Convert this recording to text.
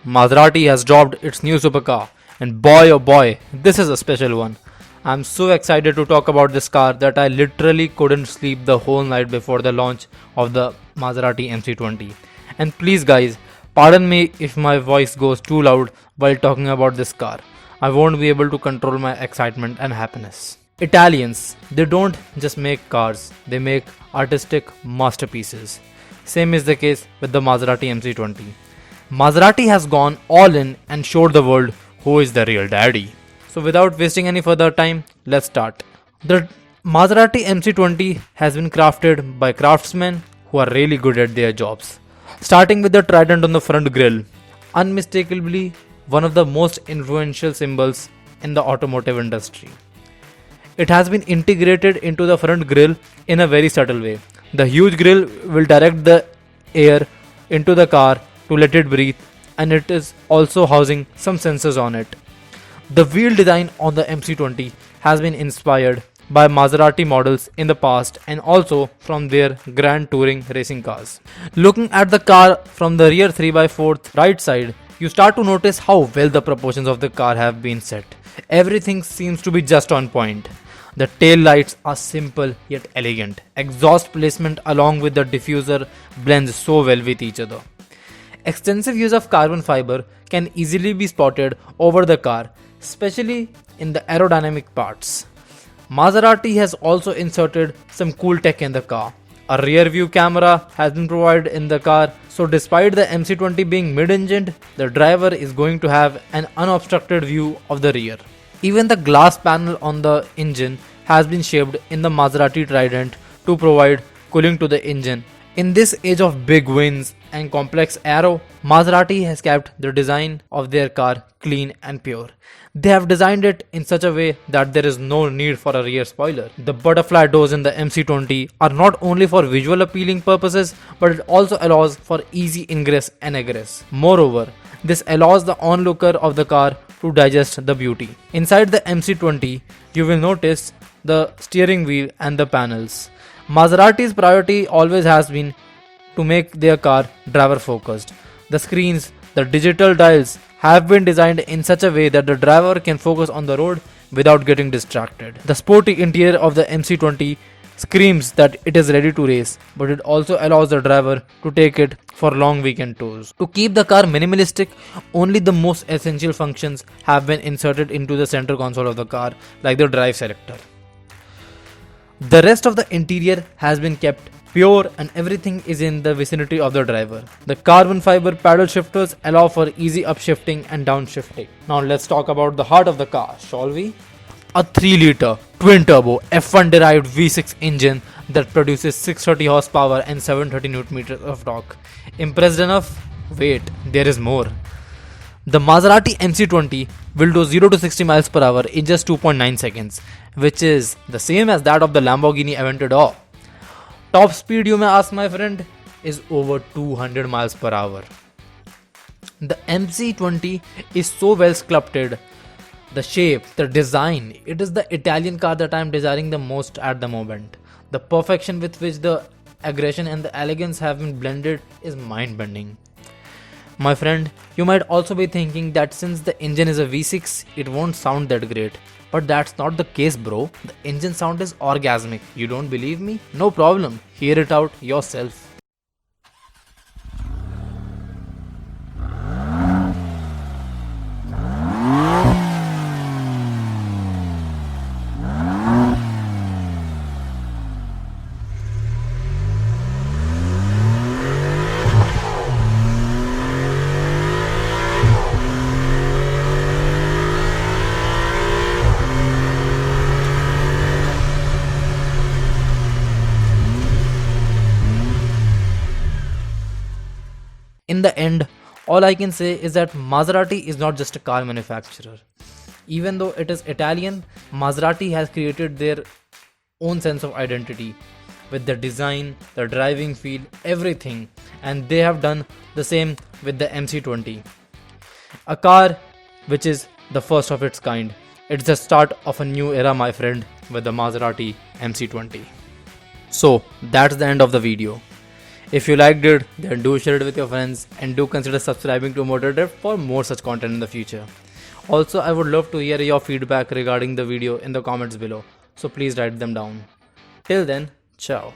Maserati has dropped its new supercar, and boy oh boy, this is a special one. I'm so excited to talk about this car that I literally couldn't sleep the whole night before the launch of the Maserati MC20. And please, guys, pardon me if my voice goes too loud while talking about this car. I won't be able to control my excitement and happiness. Italians, they don't just make cars, they make artistic masterpieces. Same is the case with the Maserati MC20. Maserati has gone all in and showed the world who is the real daddy. So without wasting any further time, let's start. The Maserati MC20 has been crafted by craftsmen who are really good at their jobs. Starting with the trident on the front grille, unmistakably one of the most influential symbols in the automotive industry. It has been integrated into the front grille in a very subtle way. The huge grille will direct the air into the car to let it breathe, and it is also housing some sensors on it. The wheel design on the MC20 has been inspired by Maserati models in the past and also from their Grand Touring racing cars. Looking at the car from the rear 3x4 right side, you start to notice how well the proportions of the car have been set. Everything seems to be just on point. The tail lights are simple yet elegant. Exhaust placement along with the diffuser blends so well with each other. Extensive use of carbon fiber can easily be spotted over the car, especially in the aerodynamic parts. Maserati has also inserted some cool tech in the car. A rear view camera has been provided in the car, so despite the MC20 being mid-engined, the driver is going to have an unobstructed view of the rear. Even the glass panel on the engine has been shaped in the Maserati Trident to provide cooling to the engine. In this age of big wings and complex aero, Maserati has kept the design of their car clean and pure. They have designed it in such a way that there is no need for a rear spoiler. The butterfly doors in the MC20 are not only for visual appealing purposes, but it also allows for easy ingress and egress. Moreover, this allows the onlooker of the car to digest the beauty. Inside the MC20, you will notice the steering wheel and the panels. Maserati's priority always has been to make their car driver focused. The screens, the digital dials have been designed in such a way that the driver can focus on the road without getting distracted. The sporty interior of the MC20 screams that it is ready to race, but it also allows the driver to take it for long weekend tours. To keep the car minimalistic, only the most essential functions have been inserted into the center console of the car, like the drive selector. The rest of the interior has been kept pure and everything is in the vicinity of the driver. The carbon fiber paddle shifters allow for easy upshifting and downshifting. Now let's talk about the heart of the car, shall we? A 3-liter twin-turbo F1 derived V6 engine that produces 630 horsepower and 730 Nm of torque. Impressed enough? Wait, there is more. The Maserati MC20 will do 0 to 60 miles per hour in just 2.9 seconds, which is the same as that of the Lamborghini Aventador. Top speed, you may ask, my friend, is over 200 miles per hour. The MC20 is so well sculpted. The shape, the design, it is the Italian car that I am desiring the most at the moment. The perfection with which the aggression and the elegance have been blended is mind-bending. My friend, you might also be thinking that since the engine is a V6, it won't sound that great. But that's not the case, bro. The engine sound is orgasmic. You don't believe me? No problem. Hear it out yourself. In the end, all I can say is that Maserati is not just a car manufacturer. Even though it is Italian, Maserati has created their own sense of identity with the design, the driving feel, everything, and they have done the same with the MC20. A car which is the first of its kind. It's the start of a new era, my friend, with the Maserati MC20. So that's the end of the video. If you liked it, then do share it with your friends and do consider subscribing to Motor Drift for more such content in the future. Also, I would love to hear your feedback regarding the video in the comments below, so please write them down. Till then, ciao.